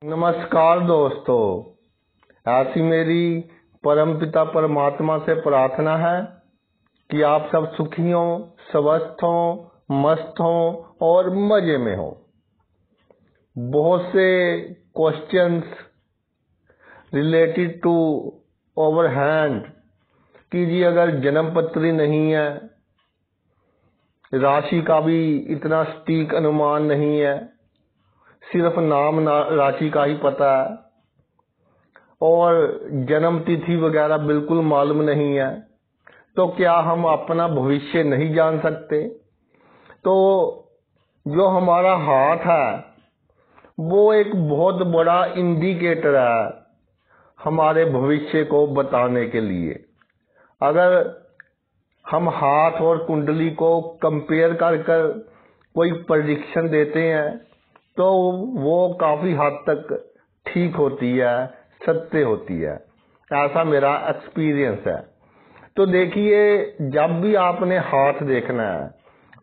नमस्कार दोस्तों, ऐसी मेरी परमपिता परमात्मा से प्रार्थना है कि आप सब सुखी हों, स्वस्थ हों, मस्त हों और मजे में हों। बहुत से questions related to over hand कि जी अगर जन्म पत्री नहीं है, राशि का भी इतना सटीक अनुमान नहीं है, सिर्फ नाम राशि का ही पता है और जन्म तिथि वगैरह बिल्कुल मालूम नहीं है, तो क्या हम अपना भविष्य नहीं जान सकते? तो जो हमारा हाथ है वो एक बहुत बड़ा इंडिकेटर है हमारे भविष्य को बताने के लिए। अगर हम हाथ और कुंडली को कंपेयर कर कोई प्रेडिक्शन देते हैं तो वो काफी हद तक ठीक होती है, सत्य होती है। ऐसा मेरा एक्सपीरियंस है। तो देखिए, जब भी आपने हाथ देखना है,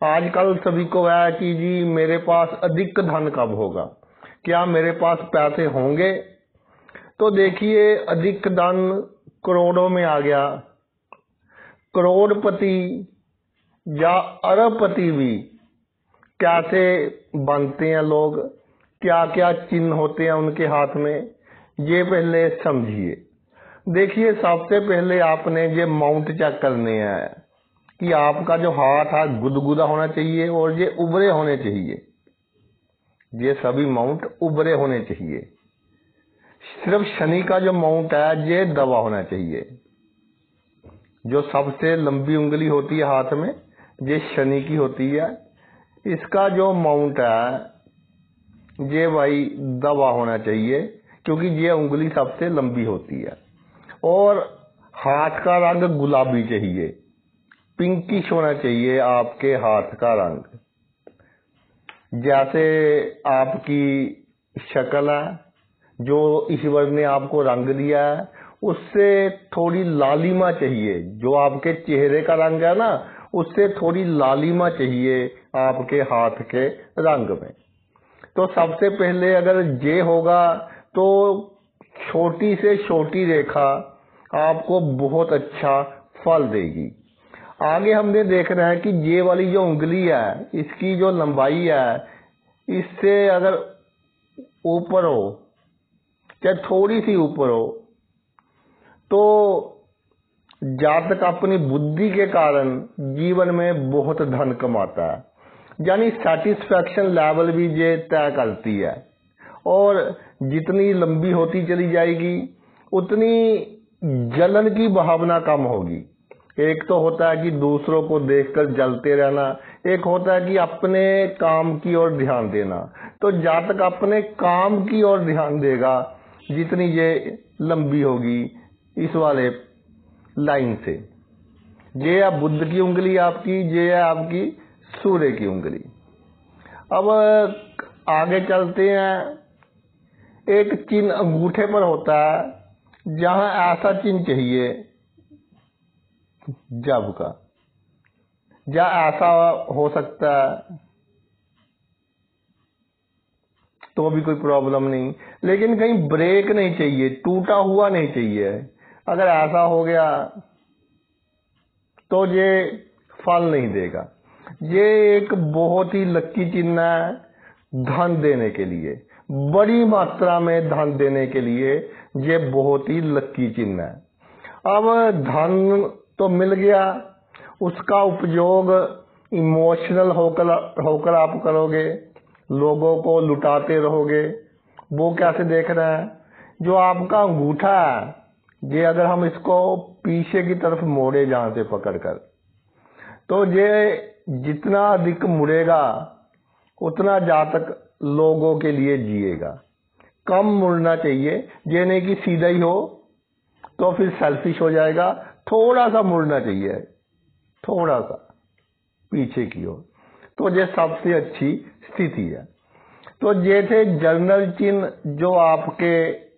आजकल सभी को है कि जी मेरे पास अधिक धन कब होगा, क्या मेरे पास पैसे होंगे? तो देखिए, अधिक धन करोड़ों में आ गया। करोड़पति या अरबपति भी कैसे बनते हैं लोग, क्या क्या चिन्ह होते हैं उनके हाथ में, ये पहले समझिए। देखिए, सबसे पहले आपने ये माउंट चेक करने हैं कि आपका जो हाथ है गुदगुदा होना चाहिए और ये उभरे होने चाहिए। ये सभी माउंट उभरे होने चाहिए। सिर्फ शनि का जो माउंट है ये दबा होना चाहिए। जो सबसे लंबी उंगली होती है हाथ में, ये शनि की होती है। इसका जो माउंट है ये भाई दबा होना चाहिए, क्योंकि ये उंगली सबसे लंबी होती है। और हाथ का रंग गुलाबी चाहिए, पिंकिश होना चाहिए आपके हाथ का रंग। जैसे आपकी शक्ल है, जो ईश्वर ने आपको रंग दिया है, उससे थोड़ी लालिमा चाहिए। जो आपके चेहरे का रंग है ना, उससे थोड़ी लालिमा चाहिए आपके हाथ के रंग में। तो सबसे पहले अगर ये होगा तो छोटी से छोटी रेखा आपको बहुत अच्छा फल देगी। आगे हमने देखना है कि ये वाली जो उंगली है, इसकी जो लंबाई है, इससे अगर ऊपर हो, चाहे थोड़ी सी ऊपर हो, तो जातक अपनी बुद्धि के कारण जीवन में बहुत धन कमाता है। यानी सेटिस्फैक्शन लेवल भी ये तय करती है। और जितनी लंबी होती चली जाएगी उतनी जलन की भावना कम होगी। एक तो होता है कि दूसरों को देखकर जलते रहना, एक होता है कि अपने काम की ओर ध्यान देना। तो जातक अपने काम की ओर ध्यान देगा जितनी ये लंबी होगी इस वाले लाइन से। ये है बुध की उंगली आपकी, ये है आपकी सूर्य की उंगली। अब आगे चलते हैं। एक चिन्ह अंगूठे पर होता है, जहां ऐसा चिन्ह चाहिए जब का, या ऐसा हो सकता है तो भी कोई प्रॉब्लम नहीं, लेकिन कहीं ब्रेक नहीं चाहिए, टूटा हुआ नहीं चाहिए। अगर ऐसा हो गया तो ये फल नहीं देगा। ये एक बहुत ही लक्की चिन्ह है धन देने के लिए, बड़ी मात्रा में धन देने के लिए ये बहुत ही लक्की चिन्ह है। अब धन तो मिल गया, उसका उपयोग इमोशनल होकर आप करोगे, लोगों को लुटाते रहोगे। वो कैसे देखना है? जो आपका अंगूठा है, ये अगर हम इसको पीछे की तरफ मोड़े जहां से पकड़कर, तो ये जितना अधिक मुड़ेगा उतना जातक लोगों के लिए जिएगा। कम मुड़ना चाहिए, ये नहीं कि सीधा ही हो तो फिर सेल्फिश हो जाएगा। थोड़ा सा मुड़ना चाहिए, थोड़ा सा पीछे की ओर, तो ये सबसे अच्छी स्थिति है। तो ये थे जर्नल चिन्ह जो आपके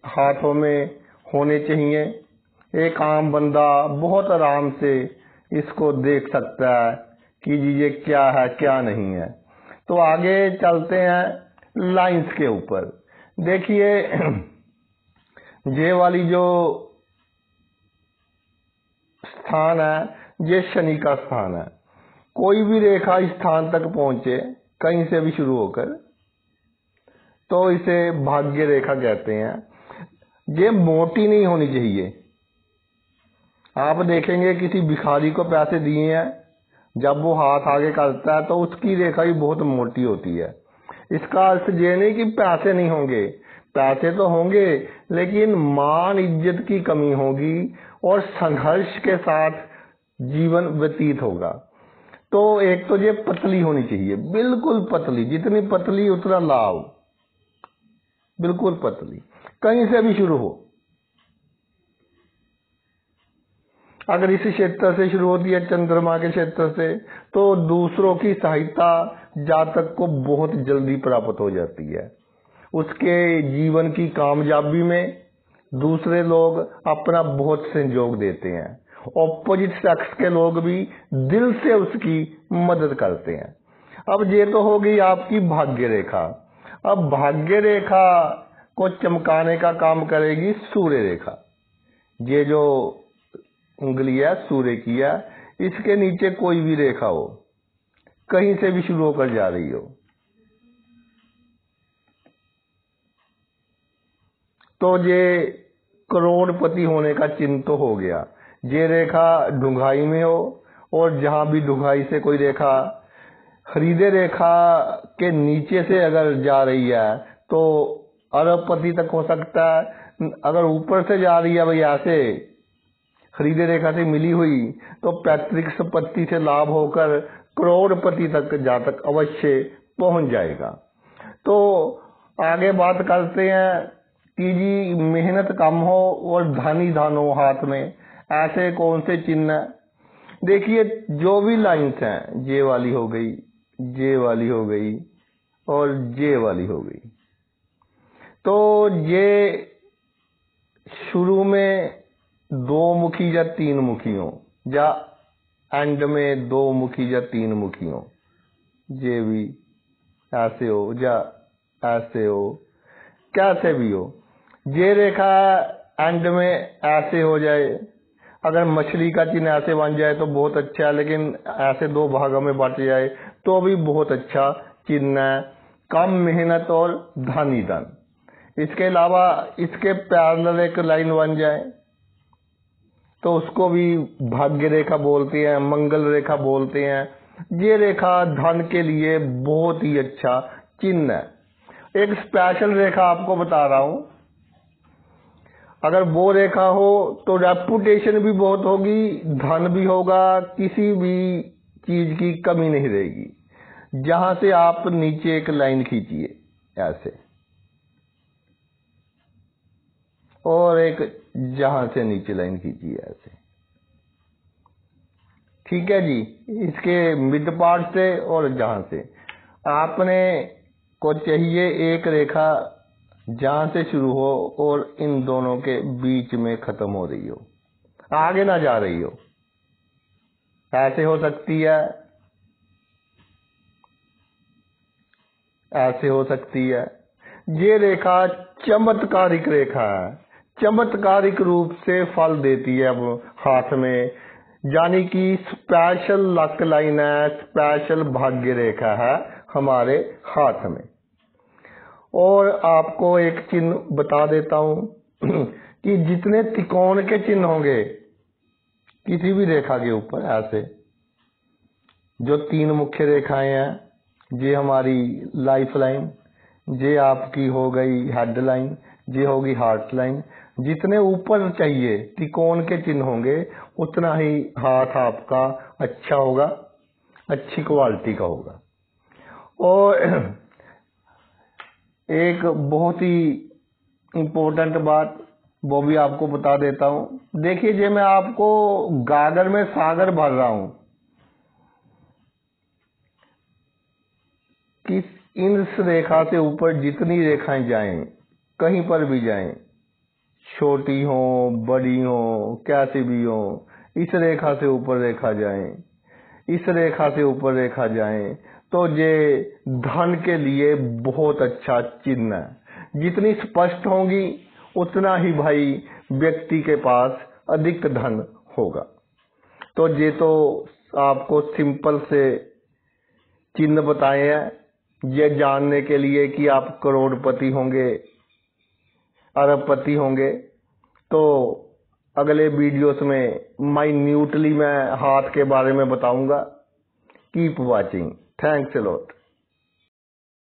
हाथों में होने चाहिए। एक आम बंदा बहुत आराम से इसको देख सकता है कि ये क्या है क्या नहीं है। तो आगे चलते हैं लाइंस के ऊपर। देखिए ये वाली जो स्थान है ये शनि का स्थान है। कोई भी रेखा इस स्थान तक पहुंचे कहीं से भी शुरू होकर तो इसे भाग्य रेखा कहते हैं। ये मोटी नहीं होनी चाहिए। आप देखेंगे किसी भिखारी को पैसे दिए हैं, जब वो हाथ आगे करता है तो उसकी रेखा भी बहुत मोटी होती है। इसका अर्थ ये नहीं कि पैसे नहीं होंगे, पैसे तो होंगे, लेकिन मान इज्जत की कमी होगी और संघर्ष के साथ जीवन व्यतीत होगा। तो एक तो ये पतली होनी चाहिए, बिल्कुल पतली, जितनी पतली उतना लाभ, बिल्कुल पतली, कहीं से भी शुरू हो। अगर इस क्षेत्र से शुरू होती है, चंद्रमा के क्षेत्र से, तो दूसरों की सहायता जातक को बहुत जल्दी प्राप्त हो जाती है। उसके जीवन की कामयाबी में दूसरे लोग अपना बहुत सहयोग देते हैं। ऑपोजिट सेक्स के लोग भी दिल से उसकी मदद करते हैं। अब ये तो हो गई आपकी भाग्य रेखा। अब भाग्य रेखा को चमकाने का काम करेगी सूर्य रेखा। ये जो उंगली है सूर्य की है, इसके नीचे कोई भी रेखा हो, कहीं से भी शुरू होकर जा रही हो, तो ये करोड़पति होने का चिन्ह तो हो गया। ये रेखा ढूंढाई में हो, और जहां भी ढूंढाई से कोई रेखा हृदय रेखा के नीचे से अगर जा रही है तो अरबपति तक हो सकता है। अगर ऊपर से जा रही है भाई ऐसे हृदय रेखा से मिली हुई, तो पैतृक संपत्ति से लाभ होकर करोड़पति तक जातक अवश्य पहुंच जाएगा। तो आगे बात करते हैं कि जी मेहनत कम हो और धन ही धन हो हाथ में, ऐसे कौन से चिन्ह। देखिए जो भी लाइन्स हैं, ये वाली हो गई, ये वाली हो गई और ये वाली हो गई, तो ये शुरू में दो मुखी या तीन मुखी हो, या एंड में दो मुखी या तीन मुखी हो, ये भी ऐसे हो या ऐसे हो, कैसे भी हो। ये रेखा एंड में ऐसे हो जाए, अगर मछली का चिन्ह ऐसे बन जाए तो बहुत अच्छा है, लेकिन ऐसे दो भागों में बट जाए तो भी बहुत अच्छा चिन्ह है। कम मेहनत और धन ही धन। इसके अलावा इसके पैरेलल एक लाइन बन जाए तो उसको भी भाग्य रेखा बोलते हैं, मंगल रेखा बोलते हैं। ये रेखा धन के लिए बहुत ही अच्छा चिन्ह है। एक स्पेशल रेखा आपको बता रहा हूं, अगर वो रेखा हो तो रेपुटेशन भी बहुत होगी, धन भी होगा, किसी भी चीज की कमी नहीं रहेगी। जहां से आप नीचे एक लाइन खींचिए ऐसे, और एक जहां से नीचे लाइन खींचिए ऐसे, ठीक है जी। इसके मिड पार्ट से और जहां से आपने को चाहिए एक रेखा जहां से शुरू हो और इन दोनों के बीच में खत्म हो रही हो, आगे ना जा रही हो। ऐसे हो सकती है, ऐसे हो सकती है। ये रेखा चमत्कारिक रेखा है, चमत्कारिक रूप से फल देती है वो हाथ में, यानी कि स्पेशल लक लाइन है, स्पेशल भाग्य रेखा है हमारे हाथ में। और आपको एक चिन्ह बता देता हूं कि जितने त्रिकोण के चिन्ह होंगे किसी भी रेखा के ऊपर, ऐसे जो तीन मुख्य रेखाएं हैं, ये हमारी लाइफ लाइन, ये आपकी हो गई हेड लाइन, ये होगी हार्ट लाइन। जितने ऊपर चाहिए त्रिकोण के चिन्ह होंगे उतना ही हाथ आपका अच्छा होगा, अच्छी क्वालिटी का होगा। और एक बहुत ही इम्पोर्टेंट बात वो भी आपको बता देता हूं। देखिए जे मैं आपको गागर में सागर भर रहा हूं कि इस रेखा से ऊपर जितनी रेखाएं जाएं, कहीं पर भी जाएं, छोटी हो बड़ी हो कैसी भी हो, इस रेखा से ऊपर रेखा जाएं, इस रेखा से ऊपर रेखा जाएं, तो ये धन के लिए बहुत अच्छा चिन्ह है। जितनी स्पष्ट होंगी उतना ही भाई व्यक्ति के पास अधिक धन होगा। तो ये तो आपको सिंपल से चिन्ह बताए हैं ये जानने के लिए कि आप करोड़पति होंगे, अरबपति होंगे। तो अगले वीडियोस में माइन्यूटली मैं हाथ के बारे में बताऊंगा। Keep watching. Thanks a lot.